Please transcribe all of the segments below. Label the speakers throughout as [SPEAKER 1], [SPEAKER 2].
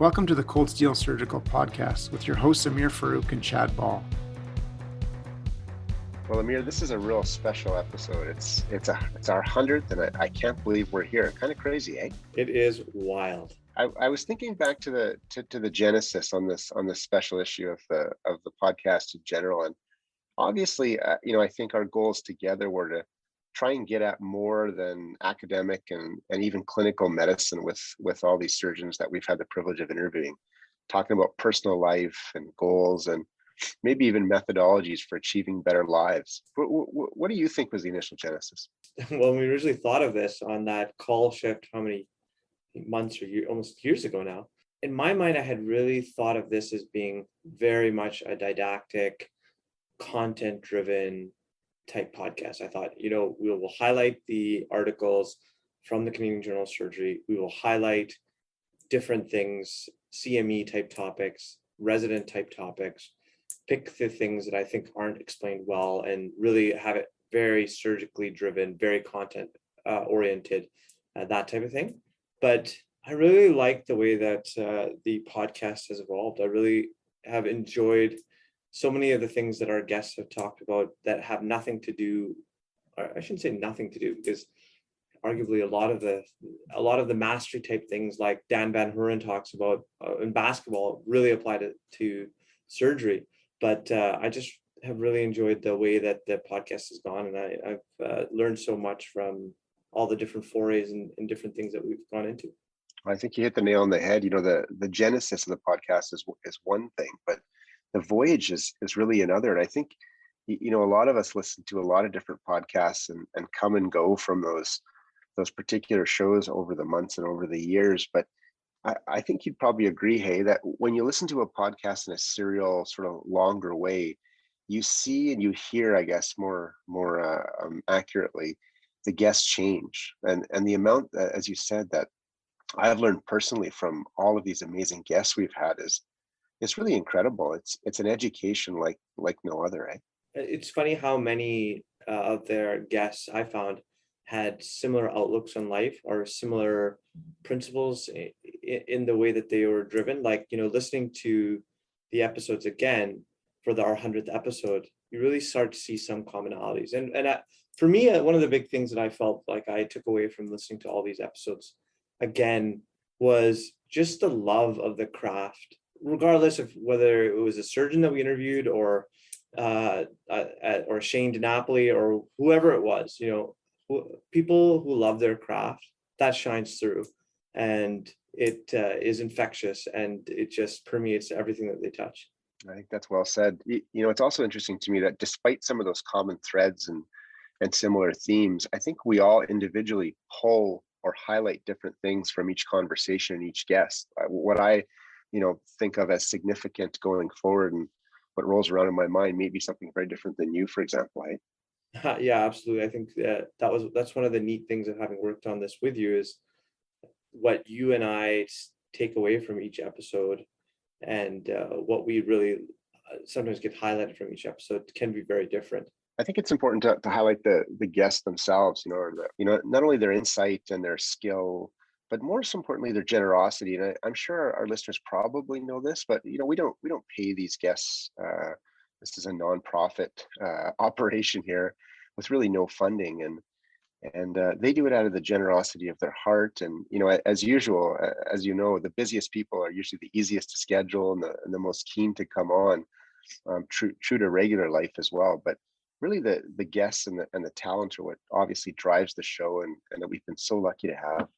[SPEAKER 1] Welcome to the Cold Steel Surgical Podcast with your hosts Amir Farouk and Chad Ball.
[SPEAKER 2] Well, Amir, this is a real special episode. It's our 100th, and I can't believe we're here. Kind of crazy, eh?
[SPEAKER 3] It is wild.
[SPEAKER 2] I was thinking back to the genesis on this special issue of the podcast in general, and obviously, I think our goals together were to try and get at more than academic and even clinical medicine with all these surgeons that we've had the privilege of interviewing, talking about personal life and goals and maybe even methodologies for achieving better lives. What do you think was the initial genesis?
[SPEAKER 3] Well, we originally thought of this on that call shift, how many months or almost years ago now. In my mind, I had really thought of this as being very much a didactic, content-driven type podcast. I thought, we will highlight the articles from the Canadian Journal of Surgery. We will highlight different things, CME type topics, resident type topics, pick the things that I think aren't explained well and really have it very surgically driven, very content oriented, that type of thing. But I really like the way that the podcast has evolved. I really have enjoyed so many of the things that our guests have talked about that have nothing to do, or I shouldn't say nothing to do, because arguably a lot of the mastery type things like Dan Van Huren talks about in basketball really apply to surgery. But I just have really enjoyed the way that the podcast has gone, and I've learned so much from all the different forays and different things that we've gone into.
[SPEAKER 2] I think you hit the nail on the head. The genesis of the podcast is one thing, but the voyage is really another. And I think, a lot of us listen to a lot of different podcasts and come and go from those particular shows over the months and over the years. But I think you'd probably agree, hey, that when you listen to a podcast in a serial sort of longer way, you see and you hear, I guess, more accurately, the guests change. And the amount, as you said, that I've learned personally from all of these amazing guests we've had is really incredible. It's an education like no other, right?
[SPEAKER 3] It's funny how many of their guests I found had similar outlooks on life or similar principles in the way that they were driven. Like, listening to the episodes again for our 100th episode, you really start to see some commonalities. And for me, one of the big things that I felt like I took away from listening to all these episodes again was just the love of the craft, regardless of whether it was a surgeon that we interviewed or Shane DiNapoli or whoever it was, people who love their craft, that shines through, and it is infectious, and it just permeates everything that they touch.
[SPEAKER 2] I think that's well said. It's also interesting to me that despite some of those common threads and similar themes, I think we all individually pull or highlight different things from each conversation and each guest. What I think of as significant going forward and what rolls around in my mind may be something very different than you, for example, right?
[SPEAKER 3] Yeah, absolutely. I think that's one of the neat things of having worked on this with you is what you and I take away from each episode, and what we really sometimes get highlighted from each episode can be very different.
[SPEAKER 2] I think it's important to highlight the guests themselves, not only their insight and their skill, but more so importantly, their generosity. And I'm sure our listeners probably know this, but we don't pay these guests. This is a nonprofit operation here with really no funding, and they do it out of the generosity of their heart. And as usual, as the busiest people are usually the easiest to schedule and the most keen to come on, true to regular life as well. But really, the guests and the talent are what obviously drives the show, and that we've been so lucky to have.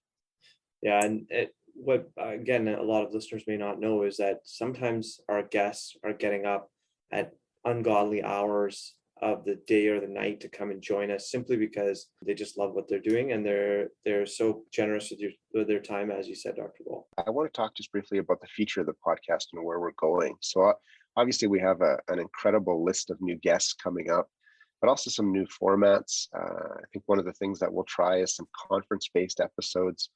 [SPEAKER 3] Yeah, and what again a lot of listeners may not know is that sometimes our guests are getting up at ungodly hours of the day or the night to come and join us simply because they just love what they're doing, and they're so generous with their time, as you said, Dr. Ball.
[SPEAKER 2] I want to talk just briefly about the future of the podcast and where we're going. So obviously we have an incredible list of new guests coming up, but also some new formats. I think one of the things that we'll try is some conference-based episodes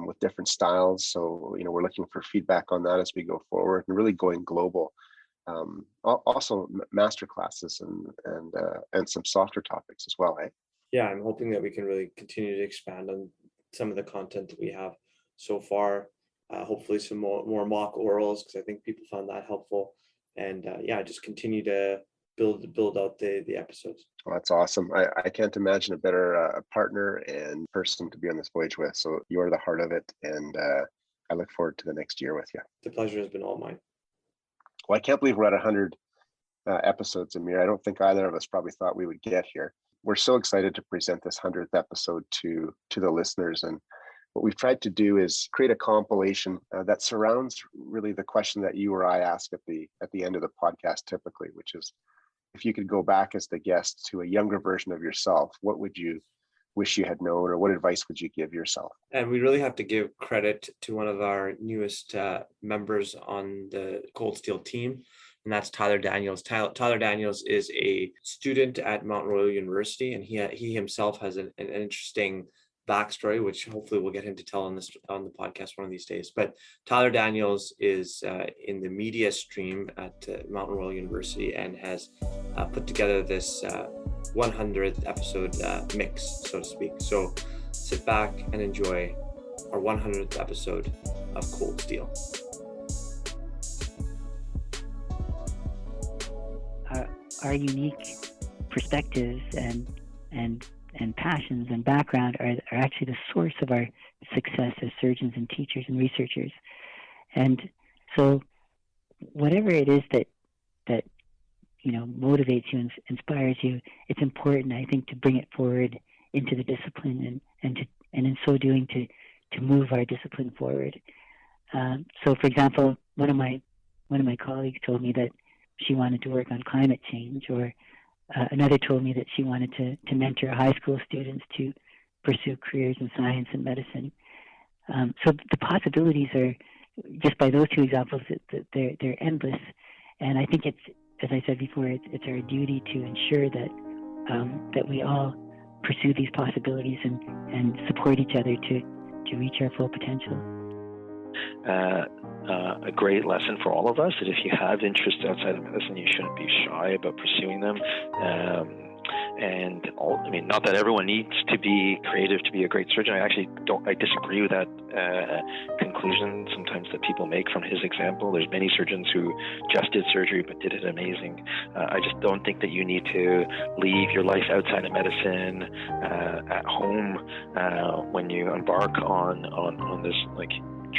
[SPEAKER 2] with different styles. So we're looking for feedback on that as we go forward and really going global. Also master classes and some softer topics as well, eh?
[SPEAKER 3] Yeah, I'm hoping that we can really continue to expand on some of the content that we have so far. hopefully some more mock orals, because I think people found that helpful. And just continue to build out the episodes.
[SPEAKER 2] Well, that's awesome. I can't imagine a better partner and person to be on this voyage with. So you are the heart of it, and I look forward to the next year with you.
[SPEAKER 3] The pleasure has been all mine.
[SPEAKER 2] Well, I can't believe we're at 100 episodes, Amir. I don't think either of us probably thought we would get here. We're so excited to present this 100th episode to the listeners. And what we've tried to do is create a compilation that surrounds really the question that you or I ask at the end of the podcast typically, which is, if you could go back as the guest to a younger version of yourself, what would you wish you had known, or what advice would you give yourself?
[SPEAKER 3] And we really have to give credit to one of our newest members on the Cold Steel team, and that's Tyler Daniels. Tyler Daniels is a student at Mount Royal University, and he himself has an interesting backstory, which hopefully we'll get him to tell on the podcast one of these days. But Tyler Daniels is in the media stream at Mount Royal University and has put together this 100th episode mix, so to speak. So sit back and enjoy our 100th episode of Cold Steel.
[SPEAKER 4] Our unique perspectives and passions and background are actually the source of our success as surgeons and teachers and researchers. And so whatever it is that motivates you and inspires you, it's important, I think, to bring it forward into the discipline and in so doing to move our discipline forward. So for example, one of my colleagues told me that she wanted to work on climate change, or another told me that she wanted to mentor high school students to pursue careers in science and medicine. So the possibilities are, just by those two examples, they're endless. And I think it's, as I said before, it's our duty to ensure that we all pursue these possibilities and support each other to reach our full potential.
[SPEAKER 5] A great lesson for all of us that if you have interests outside of medicine, you shouldn't be shy about pursuing them. Not that everyone needs to be creative to be a great surgeon. I disagree with that conclusion sometimes that people make from his example. There's many surgeons who just did surgery but did it amazing. I just don't think that you need to leave your life outside of medicine at home when you embark on this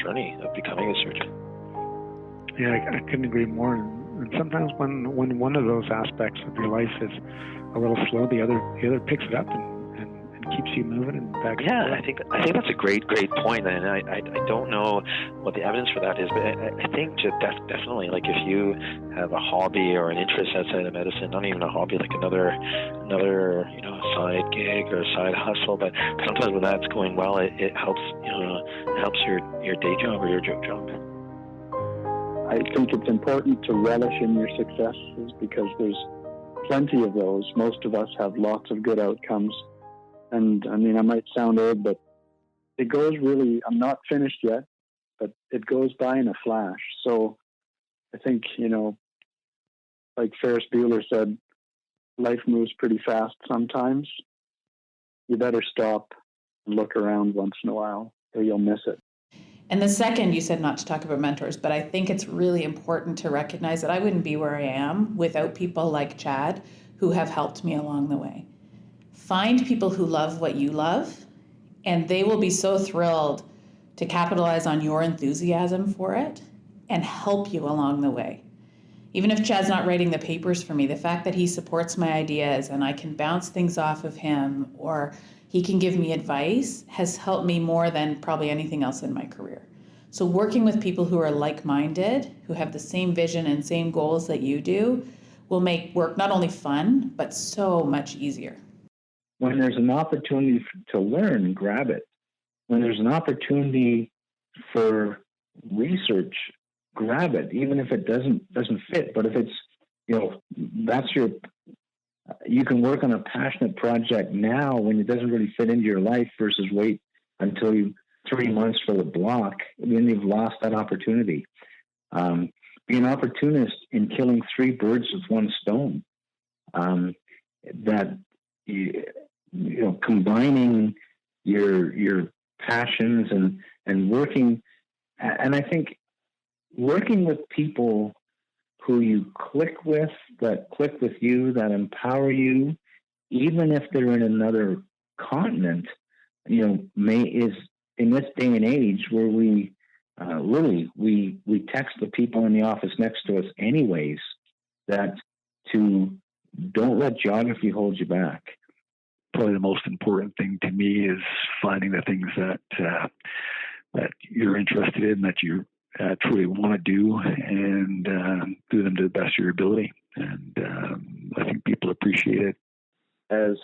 [SPEAKER 5] journey of becoming a surgeon.
[SPEAKER 1] Yeah, I couldn't agree more. And sometimes when one of those aspects of your life is a little slow, the other picks it up and keeps you moving and back.
[SPEAKER 5] Yeah, I think that's a great point, and I don't know what the evidence for that is, but I think definitely, like, if you have a hobby or an interest outside of medicine, not even a hobby, like another side gig or side hustle, but sometimes when that's going well, it helps your day job or your job.
[SPEAKER 6] I think it's important to relish in your successes because there's plenty of those. Most of us have lots of good outcomes. And I mean, I might sound old, but it goes really, I'm not finished yet, but it goes by in a flash. So I think, like Ferris Bueller said, life moves pretty fast sometimes. You better stop and look around once in a while or you'll miss it.
[SPEAKER 7] And the second, you said not to talk about mentors, but I think it's really important to recognize that I wouldn't be where I am without people like Chad who have helped me along the way. Find people who love what you love, and they will be so thrilled to capitalize on your enthusiasm for it and help you along the way. Even if Chad's not writing the papers for me, the fact that he supports my ideas and I can bounce things off of him or he can give me advice has helped me more than probably anything else in my career. So working with people who are like-minded, who have the same vision and same goals that you do, will make work not only fun, but so much easier.
[SPEAKER 6] When there's an opportunity to learn, grab it. When there's an opportunity for research, grab it, even if it doesn't fit. But if it's, you can work on a passionate project now when it doesn't really fit into your life versus wait until 3 months for the block, then you've lost that opportunity. Be an opportunist in killing 3 birds with 1 stone. Combining your passions and working
[SPEAKER 8] And I think working with people who you click with, that click with you, that empower you, even if they're in another continent, is in this day and age where we we text the people in the office next to us anyways, that to don't let geography hold you back.
[SPEAKER 1] Probably the most important thing to me is finding the things that you're interested in, that you truly want to do, and do them to the best of your ability. And I think people appreciate it.
[SPEAKER 6] As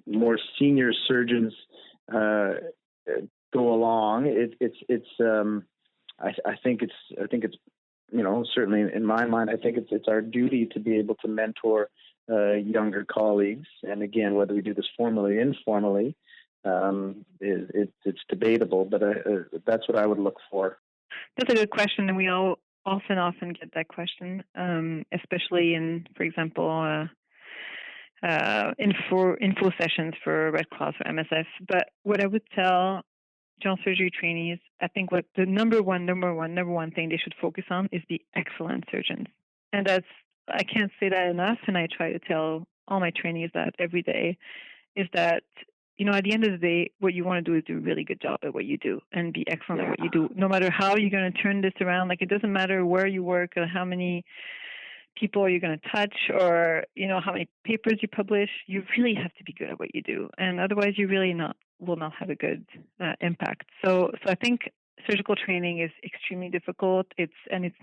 [SPEAKER 6] more senior surgeons go along, I think it's certainly in my mind, I think it's our duty to be able to mentor younger colleagues. And again, whether we do this formally or informally, it's debatable, but that's what I would look for.
[SPEAKER 9] That's a good question, and we all often get that question, especially in, for example, info sessions for Red Cross or MSF. But what I would tell general surgery trainees, I think what the number one thing they should focus on is be excellent surgeons. And I can't say that enough, and I try to tell all my trainees that every day, is that, at the end of the day, what you want to do is do a really good job at what you do and be excellent at what you do. No matter how you're going to turn this around, like, it doesn't matter where you work or how many people you're going to touch or, how many papers you publish, you really have to be good at what you do. And otherwise you really will not have a good impact. So I think surgical training is extremely difficult. It's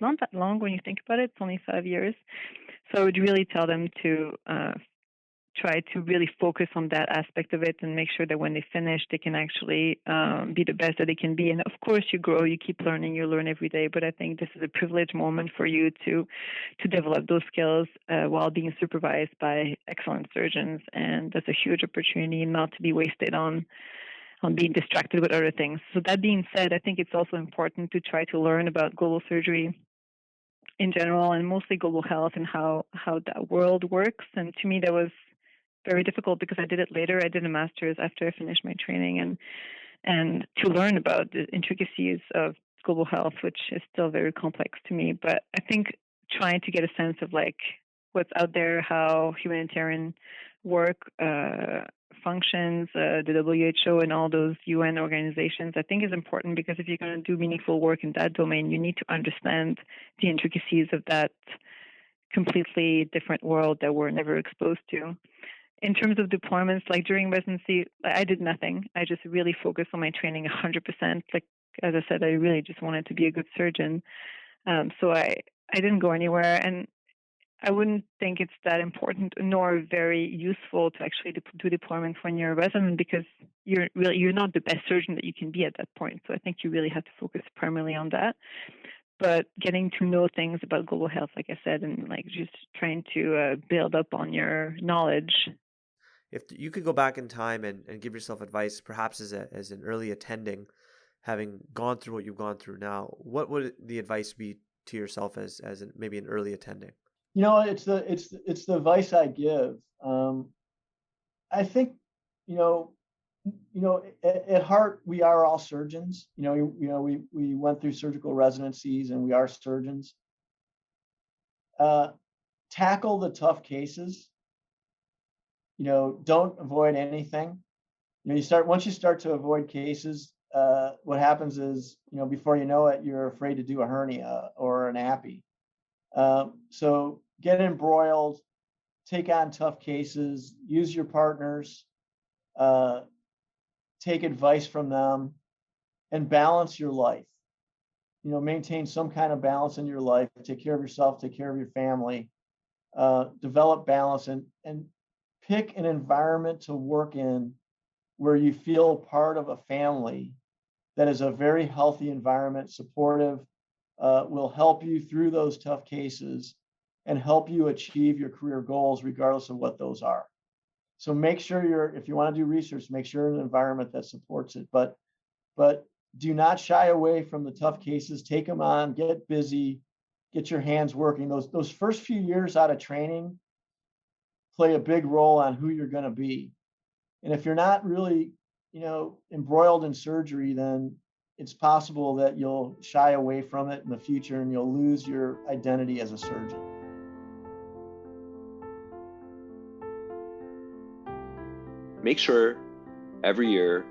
[SPEAKER 9] not that long when you think about it. It's only 5 years. So I would really tell them to try to really focus on that aspect of it and make sure that when they finish, they can actually be the best that they can be. And of course, you grow, you keep learning, you learn every day. But I think this is a privileged moment for you to develop those skills while being supervised by excellent surgeons. And that's a huge opportunity not to be wasted on being distracted with other things. So that being said, I think it's also important to try to learn about global surgery in general, and mostly global health and how that world works. And to me, that was very difficult because I did it later. I did a master's after I finished my training, and to learn about the intricacies of global health, which is still very complex to me. But I think trying to get a sense of like what's out there, how humanitarian work functions, the WHO and all those UN organizations, I think is important, because if you're going to do meaningful work in that domain, you need to understand the intricacies of that completely different world that we're never exposed to. In terms of deployments, like during residency, I did nothing. I just really focused on my training 100%. Like, as I said, I really just wanted to be a good surgeon. So I didn't go anywhere, and I wouldn't think it's that important nor very useful to actually do deployments when you're a resident, because you're not the best surgeon that you can be at that point. So I think you really have to focus primarily on that. But getting to know things about global health, like I said, and like just trying to build up on your knowledge.
[SPEAKER 10] If you could go back in time and give yourself advice, perhaps as an early attending, having gone through what you've gone through now, what would the advice be to yourself as maybe an early attending?
[SPEAKER 11] It's the advice I give. I think, at heart, we are all surgeons. We went through surgical residencies and we are surgeons. Tackle the tough cases. Don't avoid anything. Once you start to avoid cases, what happens is, before you know it, you're afraid to do a hernia or an appy. So get embroiled, take on tough cases, use your partners, take advice from them, and balance your life. Maintain some kind of balance in your life. Take care of yourself, take care of your family, develop balance, and pick an environment to work in where you feel part of a family that is a very healthy environment, supportive, will help you through those tough cases and help you achieve your career goals, regardless of what those are. So make sure if you want to do research, make sure you're in an environment that supports it. But do not shy away from the tough cases. Take them on, get busy, get your hands working. Those first few years out of training play a big role on who you're going to be. And if you're not really, embroiled in surgery, then it's possible that you'll shy away from it in the future and you'll lose your identity as a surgeon.
[SPEAKER 12] Make sure every year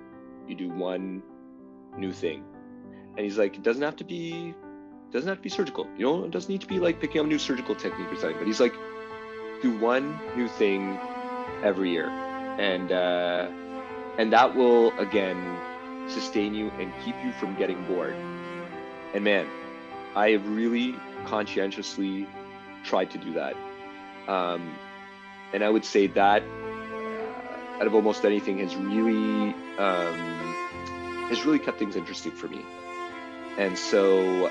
[SPEAKER 12] you do one new thing. And he's like, it doesn't have to be surgical. You know, it doesn't need to be like picking up a new surgical technique or something. But he's like, do one new thing every year, and that will again sustain you and keep you from getting bored. And man, I have really conscientiously tried to do that. And I would say that out of almost anything has really kept things interesting for me. And so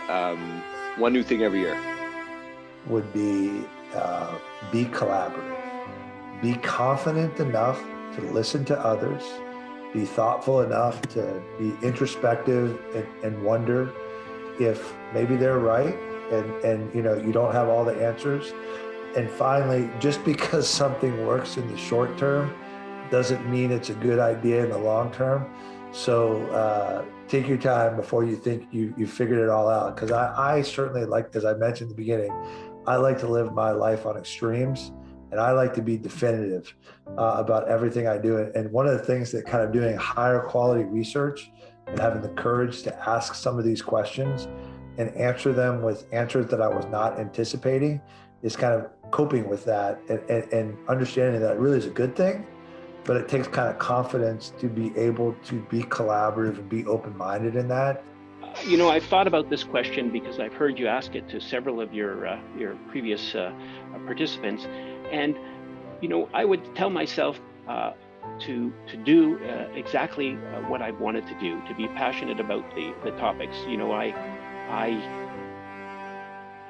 [SPEAKER 12] one new thing every year
[SPEAKER 13] would be collaborative. Be confident enough to listen to others. Be thoughtful enough to be introspective and wonder if maybe they're right and you know you don't have all the answers. And finally, just because something works in the short term doesn't mean it's a good idea in the long term. So take your time before you think you figured it all out. Because I certainly like, as I mentioned in the beginning, I like to live my life on extremes, and I like to be definitive about everything I do. And one of the things that kind of doing higher quality research and having the courage to ask some of these questions and answer them with answers that I was not anticipating is kind of coping with that and understanding that it really is a good thing. But it takes kind of confidence to be able to be collaborative and be open-minded in that.
[SPEAKER 14] You know, I've thought about this question because I've heard you ask it to several of your previous participants, and you know, I would tell myself to do exactly what I wanted to do, to be passionate about the topics. You know,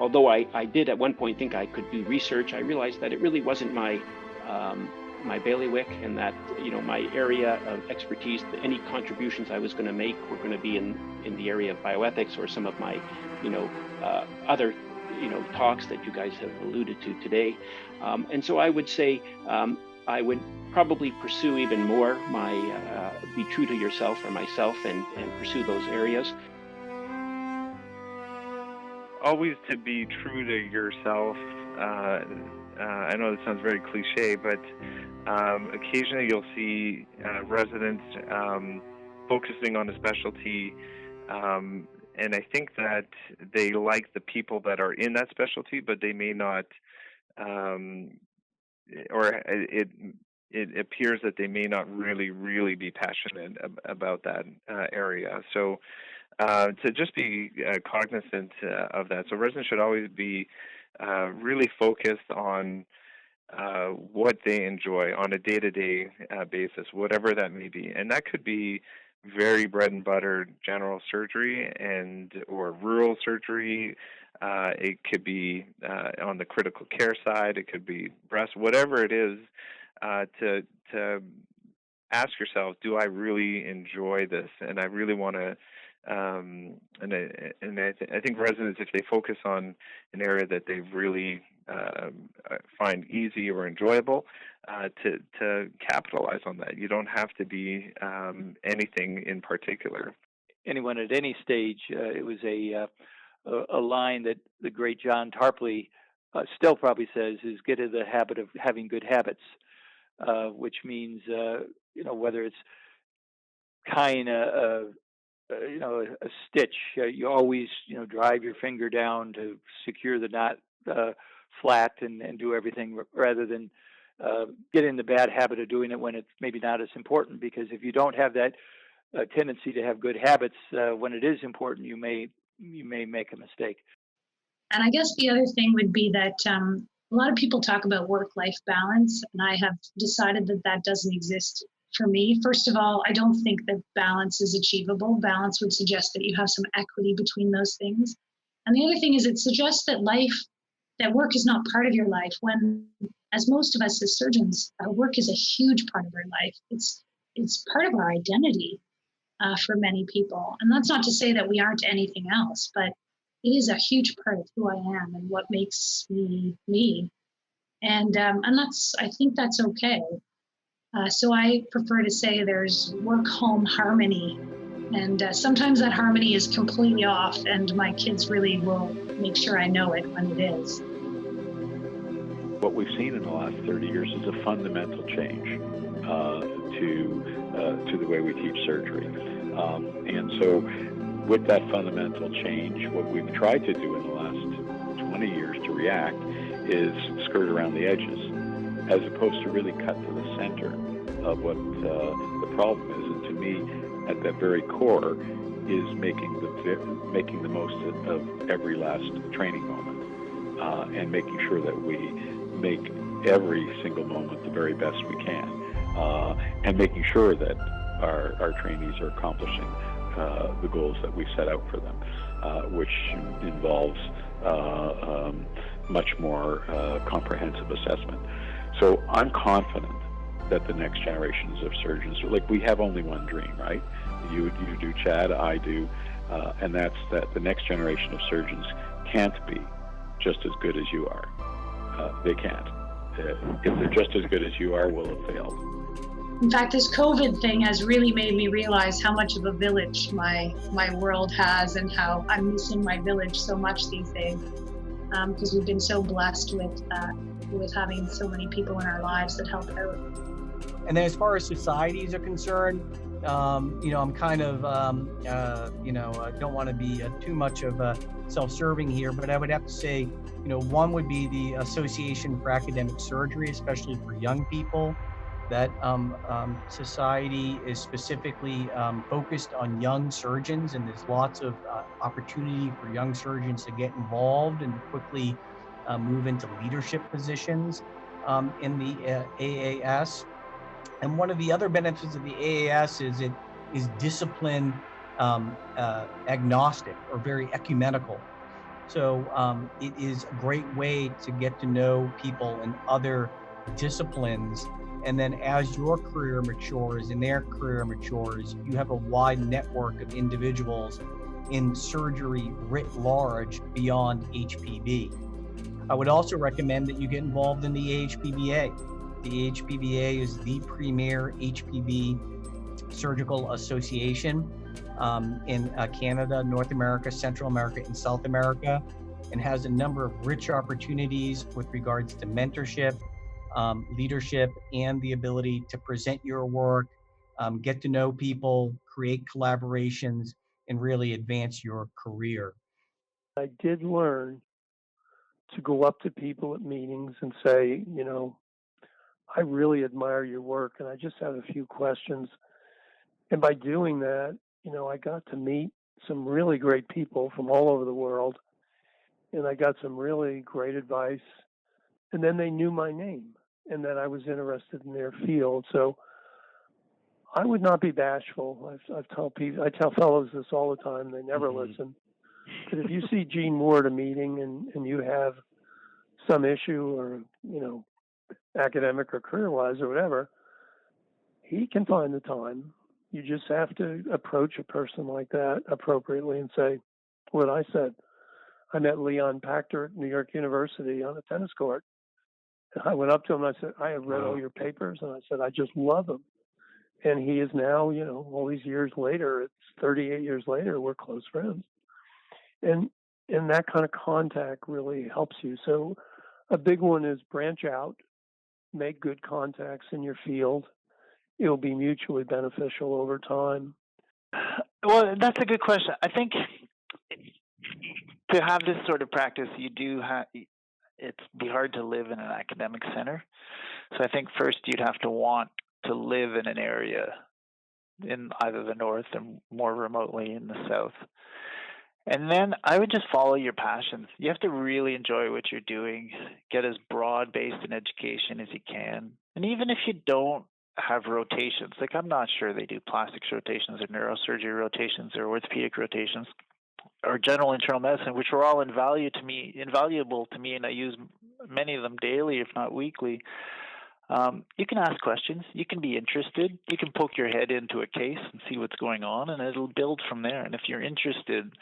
[SPEAKER 14] although I did at one point think I could do research, I realized that it really wasn't my bailiwick, and that, you know, my area of expertise, any contributions I was going to make were going to be in the area of bioethics or some of my, you know, other, you know, talks that you guys have alluded to today. And so I would say I would probably pursue even more my be true to yourself or myself and pursue those areas.
[SPEAKER 15] Always to be true to yourself. I know this sounds very cliche, but occasionally you'll see residents focusing on a specialty, and I think that they like the people that are in that specialty, but they may not, or it appears that they may not really be passionate about that area. So to just be cognizant of that. So residents should always be really focused on what they enjoy on a day-to-day basis, whatever that may be. And that could be very bread and butter general surgery or rural surgery. It could be on the critical care side. It could be breast, whatever it is, to ask yourself, do I really enjoy this? And I really want to I think residents, if they focus on an area that they really find easy or enjoyable, to capitalize on that. You don't have to be anything in particular.
[SPEAKER 16] Anyone at any stage, it was a line that the great John Tarpley still probably says is get in the habit of having good habits, which means you know, whether it's kind of you know, a stitch, you always, you know, drive your finger down to secure the knot flat and do everything, rather than get in the bad habit of doing it when it's maybe not as important. Because if you don't have that tendency to have good habits, when it is important, you may make a mistake.
[SPEAKER 17] And I guess the other thing would be that a lot of people talk about work-life balance, and I have decided that doesn't exist for me. First of all, I don't think that balance is achievable. Balance would suggest that you have some equity between those things. And the other thing is it suggests that work is not part of your life, when, as most of us as surgeons, work is a huge part of our life. It's part of our identity for many people. And that's not to say that we aren't anything else, but it is a huge part of who I am and what makes me me. And I think that's okay. So I prefer to say there's work-home harmony And sometimes that harmony is completely off, and my kids really will make sure I know it when it is.
[SPEAKER 18] What we've seen in the last 30 years is a fundamental change to the way we teach surgery. And so with that fundamental change, what we've tried to do in the last 20 years to react is skirt around the edges, as opposed to really cut to the center of what the problem is. And to me, at that very core, is making the most of every last training moment, and making sure that we make every single moment the very best we can, and making sure that our trainees are accomplishing the goals that we set out for them, which involves much more comprehensive assessment. So I'm confident that the next generations of surgeons, like, we have only one dream, right? You do, Chad, I do, and that's that the next generation of surgeons can't be just as good as you are. They can't. If they're just as good as you are, we'll have failed.
[SPEAKER 17] In fact, this COVID thing has really made me realize how much of a village my world has, and how I'm missing my village so much these days, because we've been so blessed with having so many people in our lives that help out.
[SPEAKER 19] And then as far as societies are concerned, I'm kind of, don't want to be too much of a self-serving here, but I would have to say, one would be the Association for Academic Surgery, especially for young people. That society is specifically focused on young surgeons, and there's lots of opportunity for young surgeons to get involved and to quickly move into leadership positions in the AAS. And one of the other benefits of the AAS is it is discipline agnostic, or very ecumenical. So it is a great way to get to know people in other disciplines. And then as your career matures and their career matures, you have a wide network of individuals in surgery writ large beyond HPB. I would also recommend that you get involved in the AHPBA. The AHPBA is the premier HPB surgical association in Canada, North America, Central America, and South America, and has a number of rich opportunities with regards to mentorship, leadership, and the ability to present your work, get to know people, create collaborations, and really advance your career.
[SPEAKER 20] I did learn to go up to people at meetings and say, I really admire your work, and I just have a few questions. And by doing that, I got to meet some really great people from all over the world, and I got some really great advice. And then they knew my name and that I was interested in their field. So I would not be bashful. I tell fellows this all the time. They never listen. But if you see Gene Moore at a meeting and you have some issue, or academic or career-wise or whatever, he can find the time. You just have to approach a person like that appropriately and say what I said. I met Leon Pachter at New York University on a tennis court. I went up to him and I said, I have read all your papers, and I said, I just love them. And he is now, all these years later, it's 38 years later, we're close friends. And that kind of contact really helps you. So a big one is branch out, make good contacts in your field. It'll be mutually beneficial over time.
[SPEAKER 19] Well, that's a good question. I think to have this sort of practice, you do have, it's be hard to live in an academic center. So I think first you'd have to want to live in an area in either the north or more remotely in the south. And then I would just follow your passions. You have to really enjoy what you're doing, get as broad-based an education as you can. And even if you don't have rotations, like I'm not sure they do plastics rotations or neurosurgery rotations or orthopedic rotations or general internal medicine, which are all invaluable to me, and I use many of them daily, if not weekly. You can ask questions. You can be interested. You can poke your head into a case and see what's going on, and it'll build from there. And if you're interested,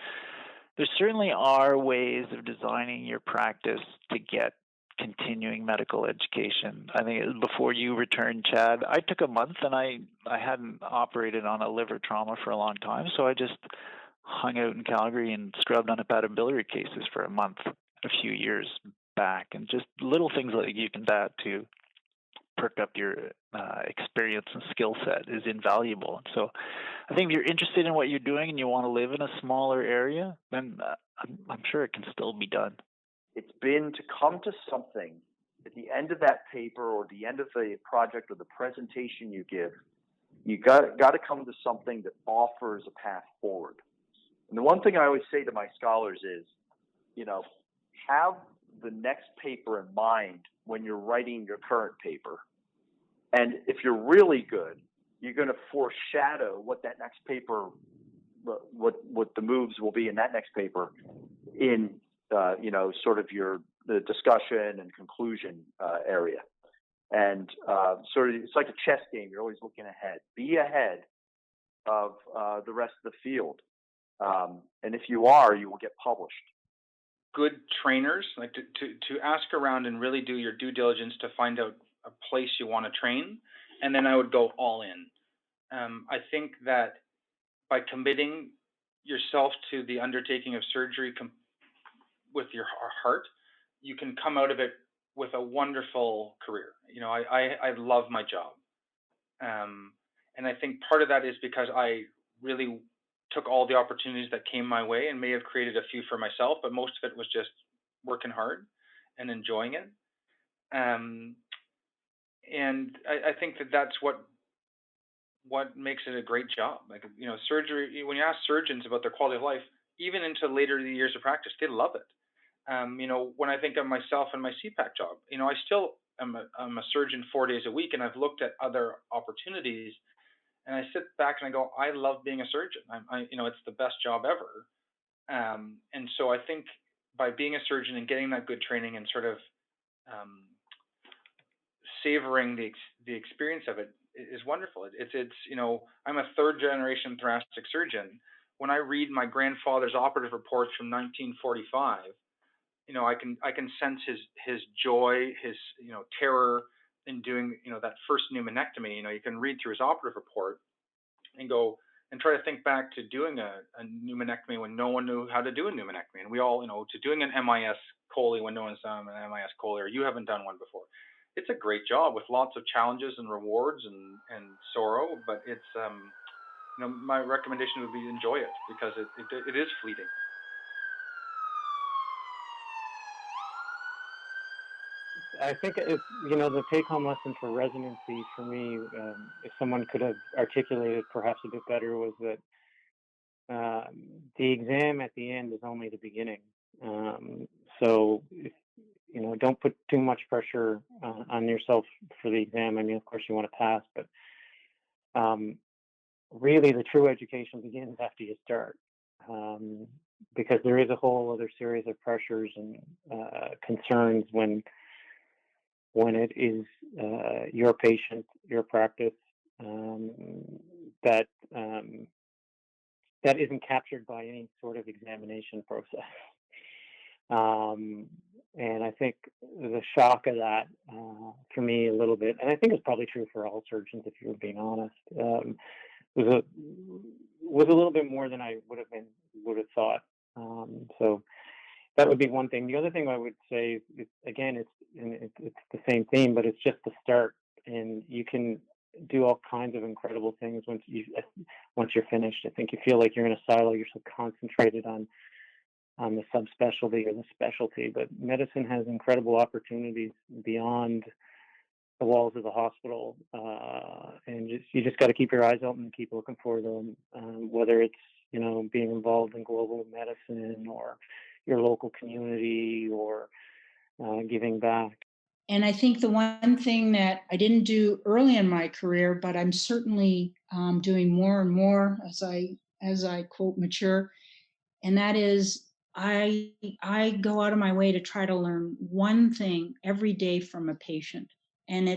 [SPEAKER 19] there certainly are ways of designing your practice to get
[SPEAKER 21] continuing medical education. I think it was before you returned, Chad. I took a month, and I hadn't operated on a liver trauma for a long time, so I just hung out in Calgary and scrubbed on hepatobiliary cases for a month a few years back, and just little things like you can do to perk up your experience and skill set is invaluable. And so I think if you're interested in what you're doing and you want to live in a smaller area, then I'm sure it can still be done.
[SPEAKER 22] It's been to come to something at the end of that paper or the end of the project or the presentation you give. You got to come to something that offers a path forward. And the one thing I always say to my scholars is, have the next paper in mind when you're writing your current paper. And if you're really good, you're going to foreshadow what that next paper, what the moves will be in that next paper in, sort of the discussion and conclusion area. And sort of, it's like a chess game. You're always looking ahead. Be ahead of the rest of the field. And if you are, you will get published.
[SPEAKER 23] Good trainers, like to ask around and really do your due diligence to find out a place you want to train, and then I would go all in. I think that by committing yourself to the undertaking of surgery with your heart, you can come out of it with a wonderful career. I love my job, and I think part of that is because I really took all the opportunities that came my way, and may have created a few for myself, but most of it was just working hard and enjoying it. And I think that's what makes it a great job. Like, surgery, when you ask surgeons about their quality of life, even into later years of practice, they love it. When I think of myself and my CPAC job, I still am a surgeon 4 days a week, and I've looked at other opportunities. And I sit back and I go, I love being a surgeon. It's the best job ever. And so I think by being a surgeon and getting that good training and sort of savoring the experience of it is wonderful. I'm a third generation thoracic surgeon. When I read my grandfather's operative reports from 1945, I can sense his joy, his terror in doing that first pneumonectomy. You can read through his operative report and go and try to think back to doing a pneumonectomy when no one knew how to do a pneumonectomy, and we all to doing an MIS chole when no one's done an MIS chole, or you haven't done one before. It's a great job with lots of challenges and rewards and sorrow, but it's my recommendation would be enjoy it, because it is fleeting.
[SPEAKER 24] I think it's, the take-home lesson for residency for me, if someone could have articulated perhaps a bit better, was that the exam at the end is only the beginning. So, don't put too much pressure on yourself for the exam. I mean, of course you want to pass, but really the true education begins after you start. Because there is a whole other series of pressures and concerns when it is your patient, your practice, that isn't captured by any sort of examination process. And I think the shock of that, for me, a little bit, and I think it's probably true for all surgeons, if you're being honest, was a little bit more than I would have thought. So that would be one thing. The other thing I would say is, again, it's the same theme, but it's just the start, and you can do all kinds of incredible things once you're finished. I think you feel like you're in a silo. You're so concentrated on the subspecialty or the specialty, but medicine has incredible opportunities beyond the walls of the hospital, and you just got to keep your eyes open and keep looking for them, whether it's being involved in global medicine or your local community or giving back.
[SPEAKER 25] And I think the one thing that I didn't do early in my career, but I'm certainly doing more and more as I quote mature, and that is I go out of my way to try to learn one thing every day from a patient, and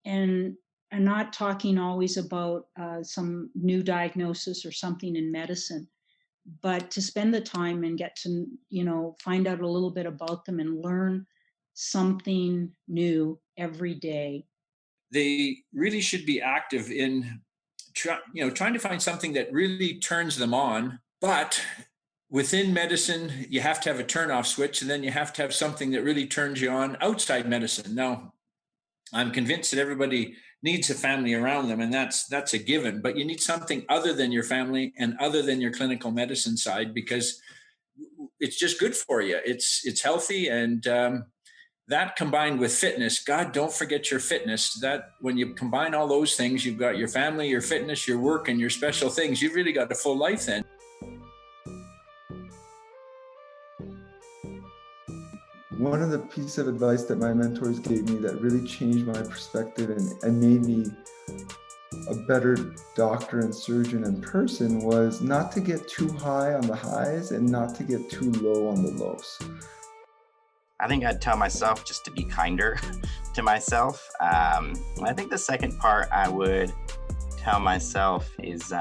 [SPEAKER 25] I'm not talking always about some new diagnosis or something in medicine, but to spend the time and get to find out a little bit about them and learn something new every day.
[SPEAKER 2] They really should be active in trying to find something that really turns them on. But within medicine, you have to have a turn-off switch, and then you have to have something that really turns you on outside medicine. Now, I'm convinced that everybody needs a family around them, and that's a given. But you need something other than your family and other than your clinical medicine side, because it's just good for you. It's healthy, and that combined with fitness, God, don't forget your fitness. That when you combine all those things, you've got your family, your fitness, your work, and your special things. You've really got a full life then.
[SPEAKER 3] One of the pieces of advice that my mentors gave me that really changed my perspective and made me a better doctor and surgeon and person was not to get too high on the highs and not to get too low on the lows.
[SPEAKER 4] I think I'd tell myself just to be kinder to myself. I think the second part I would tell myself is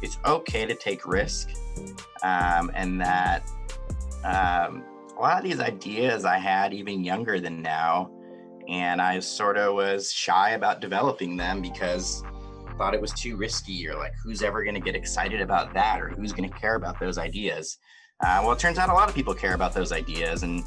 [SPEAKER 4] it's okay to take risk, and that a lot of these ideas I had even younger than now, and I sort of was shy about developing them because I thought it was too risky, or like, who's ever going to get excited about that, or who's going to care about those ideas? Well, it turns out a lot of people care about those ideas, and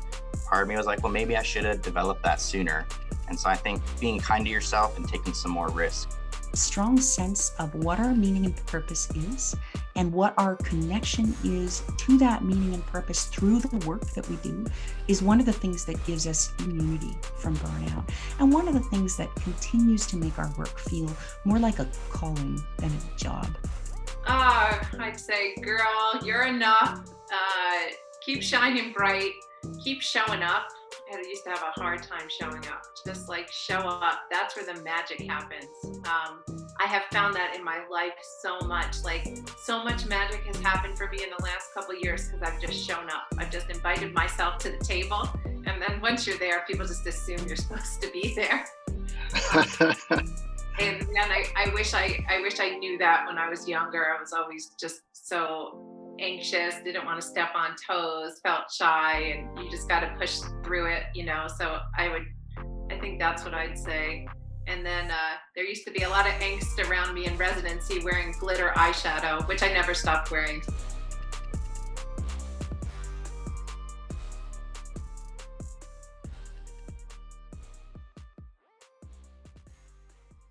[SPEAKER 4] part of me was like, well, maybe I should have developed that sooner. And so I think being kind to yourself and taking some more risk.
[SPEAKER 5] Strong sense of what our meaning and purpose is and what our connection is to that meaning and purpose through the work that we do is one of the things that gives us immunity from burnout, and one of the things that continues to make our work feel more like a calling than a job.
[SPEAKER 7] I'd say, girl, you're enough. Keep shining bright. Keep showing up. I used to have a hard time showing up. Just like show up. That's where the magic happens. I have found that in my life so much. Like, so much magic has happened for me in the last couple of years because I've just shown up. I've just invited myself to the table, and then once you're there, people just assume you're supposed to be there. And I wish I knew that when I was younger. I was always just so anxious, didn't want to step on toes, felt shy, and you just got to push through it, So I think that's what I'd say. And then there used to be a lot of angst around me in residency wearing glitter eyeshadow, which I never stopped wearing.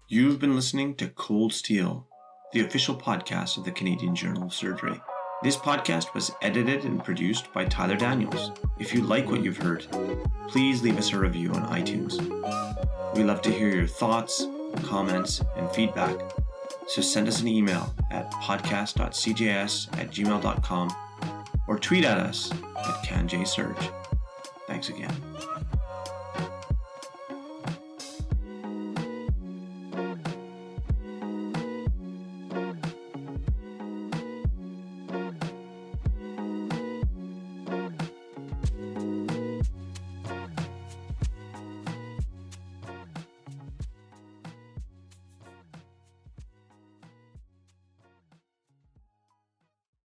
[SPEAKER 10] You've been listening to Cold Steel, the official podcast of the Canadian Journal of Surgery. This podcast was edited and produced by Tyler Daniels. If you like what you've heard, please leave us a review on iTunes. We love to hear your thoughts, comments, and feedback. So send us an email at podcast.cjs@gmail.com or tweet at us at CanJSurge. Thanks again.